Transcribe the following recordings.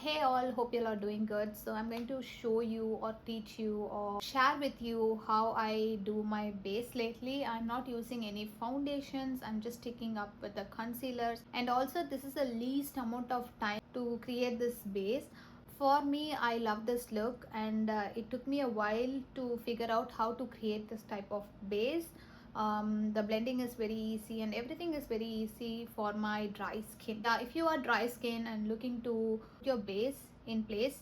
Hey all, hope you all are doing good. So I'm going to show you or teach you or share with you how I do my base lately. I'm not using any foundations. I'm just sticking up with the concealers, and also this is the least amount of time to create this base. For me, I love this look, and it took me a while to figure out how to create this type of base. The blending is very easy and everything is very easy for my dry skin. Yeah, if you are dry skin and looking to put your base in place,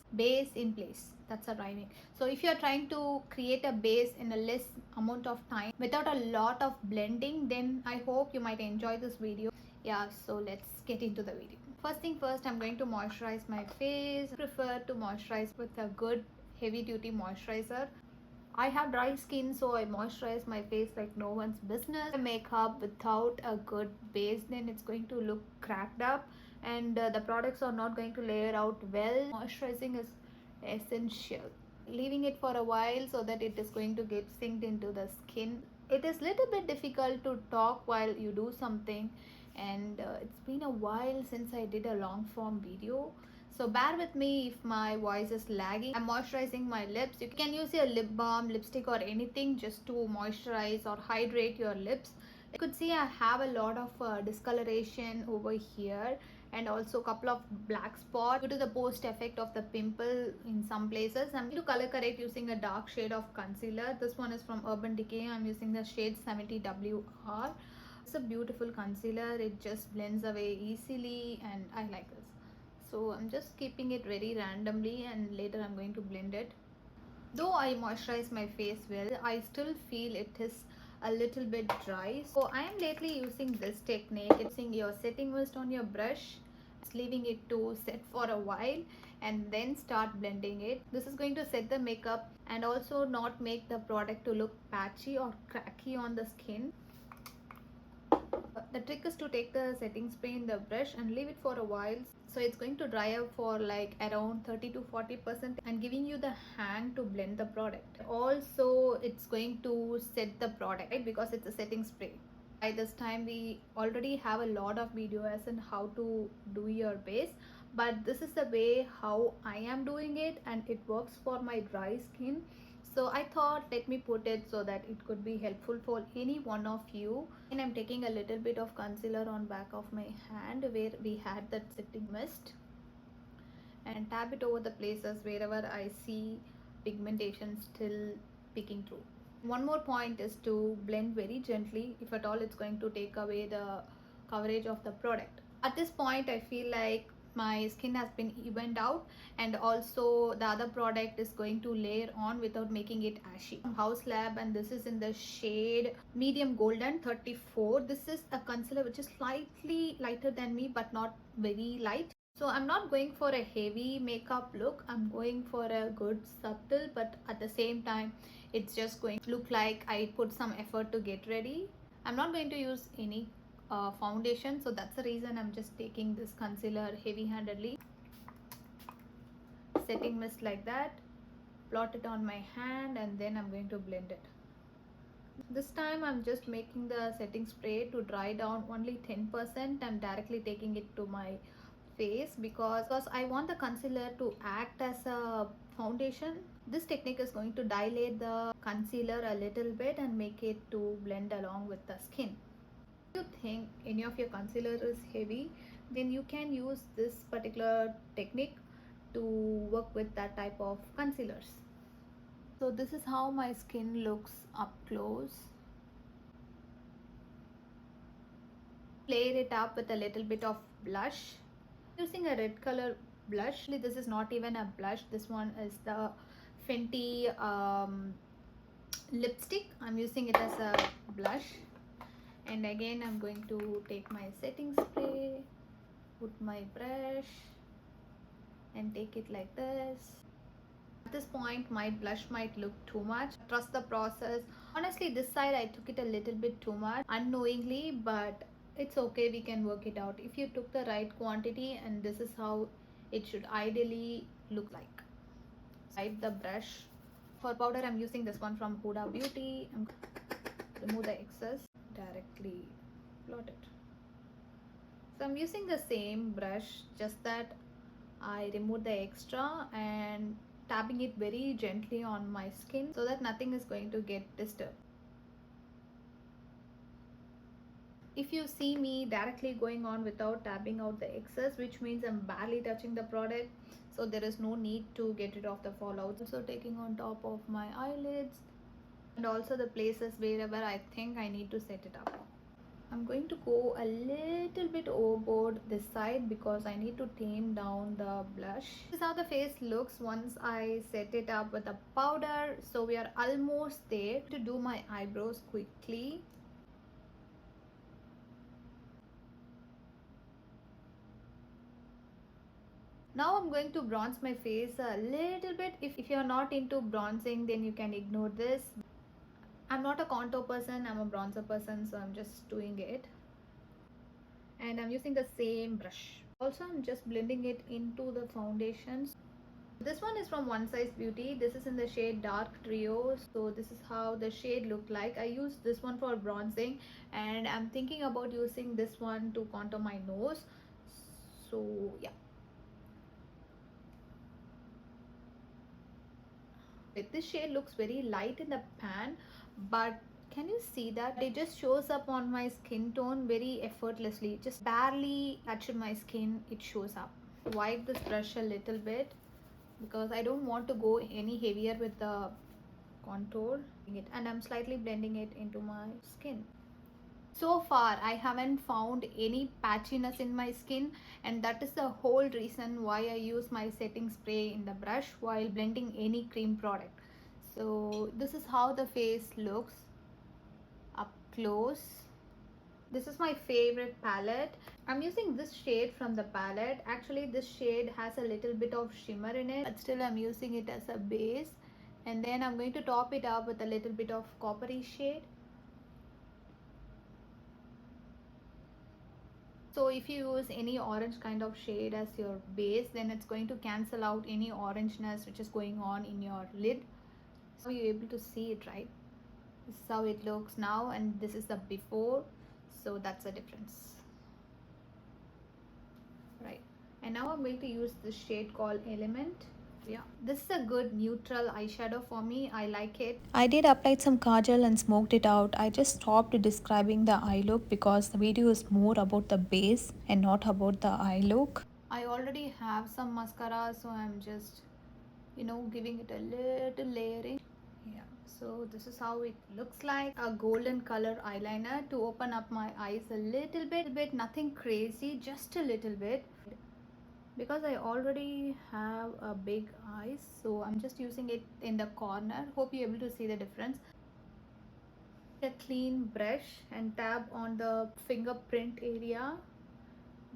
that's a rhyming. So if you are trying to create a base in a less amount of time without a lot of blending, then I hope you might enjoy this video. Yeah, so let's get into the video. First thing first, I'm going to moisturize my face. I prefer to moisturize with a good heavy duty moisturizer. I have dry skin, so I moisturize my face like no one's business. Makeup without a good base, then it's going to look cracked up, and the products are not going to layer out well. Moisturizing is essential. Leaving it for a while so that it is going to get synced into the skin. It is little bit difficult to talk while you do something, and it's been a while since I did a long form video, so bear with me if my voice is lagging. I'm moisturizing my lips. You can use your lip balm, lipstick or anything just to moisturize or hydrate your lips. You could see I have a lot of discoloration over here, and also a couple of black spots due to the post effect of the pimple in some places. I'm going to color correct using a dark shade of concealer. This one is from Urban Decay. I'm using the shade 70WR. It's a beautiful concealer. It just blends away easily and I like this. So I'm just keeping it very randomly, and later I'm going to blend it. Though I moisturize my face well, I still feel it is a little bit dry. So I am lately using this technique. It's using your setting mist on your brush, leaving it to set for a while, and then start blending it. This is going to set the makeup and also not make the product to look patchy or cracky on the skin. The trick is to take the setting spray in the brush and leave it for a while, so it's going to dry up for like around 30 to 40% and giving you the hang to blend the product. Also it's going to set the product, right, because it's a setting spray. By this time we already have a lot of videos on how to do your base, but this is the way how I am doing it and it works for my dry skin. So I thought let me put it so that it could be helpful for any one of you. And I'm taking a little bit of concealer on back of my hand where we had that setting mist, and tap it over the places wherever I see pigmentation still peeking through. One more point is to blend very gently. If at all it's going to take away the coverage of the product. At this point I feel like my skin has been evened out, and also the other product is going to layer on without making it ashy. House Lab, and this is in the shade medium golden 34. This is a concealer which is slightly lighter than me but not very light. So I'm not going for a heavy makeup look. I'm going for a good subtle, but at the same time it's just going to look like I put some effort to get ready. I'm not going to use any foundation, so that's the reason I'm just taking this concealer heavy handedly. Setting mist like that, plot it on my hand, and then I'm going to blend it. This time I'm just making the setting spray to dry down only 10%. I'm directly taking it to my face because I want the concealer to act as a foundation. This technique is going to dilate the concealer a little bit and make it to blend along with the skin. If you think any of your concealer is heavy, then you can use this particular technique to work with that type of concealers. So this is how my skin looks up close. Layer it up with a little bit of blush. Using a red color blush. This is not even a blush. This one is the Fenty lipstick. I'm using it as a blush. And again I'm going to take my setting spray, put my brush and take it like this. At this point my blush might look too much. Trust the process. Honestly, this side I took it a little bit too much unknowingly, but it's okay, we can work it out if you took the right quantity, and this is how it should ideally look like. Side the brush. For powder I'm using this one from Huda Beauty. I'm remove the excess, directly plot it. So I'm using the same brush, just that I remove the extra and tapping it very gently on my skin so that nothing is going to get disturbed. If you see me directly going on without tapping out the excess, which means I'm barely touching the product, so there is no need to get rid of the fallout. So taking on top of my eyelids and also the places wherever I think I need to set it up. I'm going to go a little bit overboard this side because I need to tame down the blush. This is how the face looks once I set it up with the powder. So we are almost there. To do my eyebrows quickly. Now I'm going to bronze my face a little bit. If you're not into bronzing, then you can ignore this. I'm not a contour person, I'm a bronzer person, so I'm just doing it. And I'm using the same brush. Also, I'm just blending it into the foundations. This one is from One Size Beauty. This is in the shade Dark Trio. So this is how the shade looked like. I used this one for bronzing and I'm thinking about using this one to contour my nose. So yeah. This shade looks very light in the pan, but can you see that it just shows up on my skin tone very effortlessly, just barely touching my skin, it shows up. Wipe this brush a little bit because I don't want to go any heavier with the contour, and I'm slightly blending it into my skin. So far I haven't found any patchiness in my skin, and that is the whole reason why I use my setting spray in the brush while blending any cream product. So this is how the face looks up close. This is my favorite palette. I'm using this shade from the palette. Actually this shade has a little bit of shimmer in it, but still I'm using it as a base, and then I'm going to top it up with a little bit of coppery shade. So if you use any orange kind of shade as your base, then it's going to cancel out any orangeness which is going on in your lid. So you're able to see it, right? This is how it looks now, and this is the before. So that's the difference, right? And now I'm going to use this shade called Element. Yeah, this is a good neutral eyeshadow for me. I like it. I did apply some kajal and smoked it out. I just stopped describing the eye look because the video is more about the base and not about the eye look. I already have some mascara, so I'm just, giving it a little layering. Yeah, so this is how it looks like. A golden color eyeliner to open up my eyes a little bit, nothing crazy, just a little bit, because I already have a big eyes, so I'm just using it in the corner. Hope you're able to see the difference. A clean brush and tap on the fingerprint area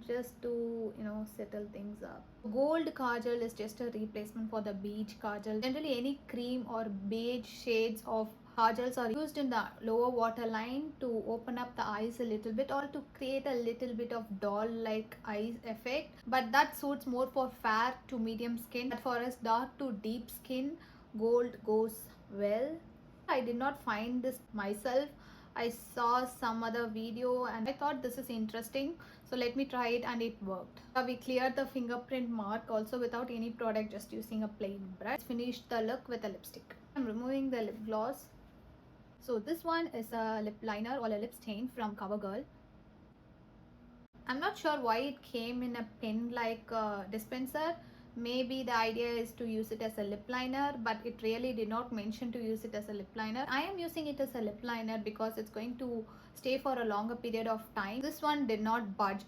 just to settle things up. Gold kajal is just a replacement for the beige kajal. Generally any cream or beige shades of kajals are used in the lower waterline to open up the eyes a little bit or to create a little bit of doll like eyes effect, but that suits more for fair to medium skin. But for us dark to deep skin, gold goes well. I did not find this myself. I saw some other video and I thought this is interesting, so let me try it, and it worked. We cleared the fingerprint mark also without any product, just using a plain brush. Finished the look with a lipstick. I'm removing the lip gloss. So this one is a lip liner or a lip stain from CoverGirl. I'm not sure why it came in a pen like dispenser. Maybe the idea is to use it as a lip liner, but it really did not mention to use it as a lip liner. I am using it as a lip liner because it's going to stay for a longer period of time. This one did not budge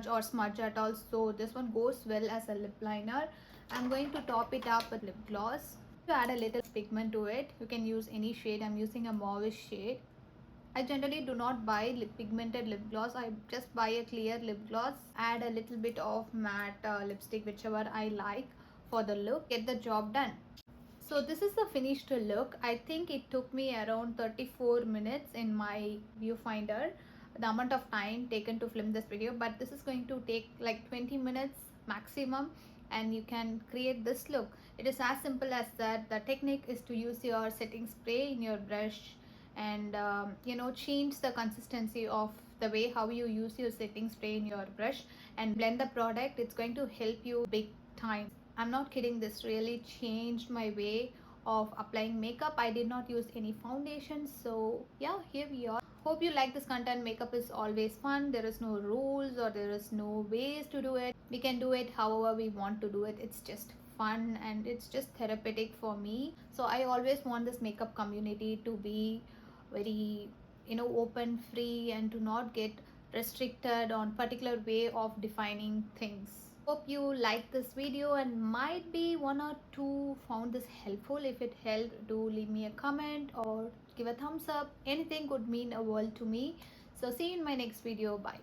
or smudge at all, so this one goes well as a lip liner. I'm going to top it up with lip gloss. To add a little pigment to it, you can use any shade. I'm using a mauve shade. I generally do not buy pigmented lip gloss. I just buy a clear lip gloss, add a little bit of matte lipstick, whichever I like for the look, get the job done. So this is the finished look. I think it took me around 34 minutes in my viewfinder, the amount of time taken to film this video, but this is going to take like 20 minutes maximum, and you can create this look. It is as simple as that. The technique is to use your setting spray in your brush and change the consistency of the way how you use your setting spray in your brush and blend the product. It's going to help you big time. I'm not kidding, this really changed my way of applying makeup. I did not use any foundation. So yeah, here we are. Hope you like this content. Makeup is always fun. There is no rules or there is no ways to do it. We can do it however we want to do it. It's just fun and it's just therapeutic for me. So I always want this makeup community to be very, open, free, and to not get restricted on particular way of defining things. Hope you liked this video and might be one or two found this helpful. If it helped, do leave me a comment or give a thumbs up. Anything could mean a world to me. So see you in my next video. Bye.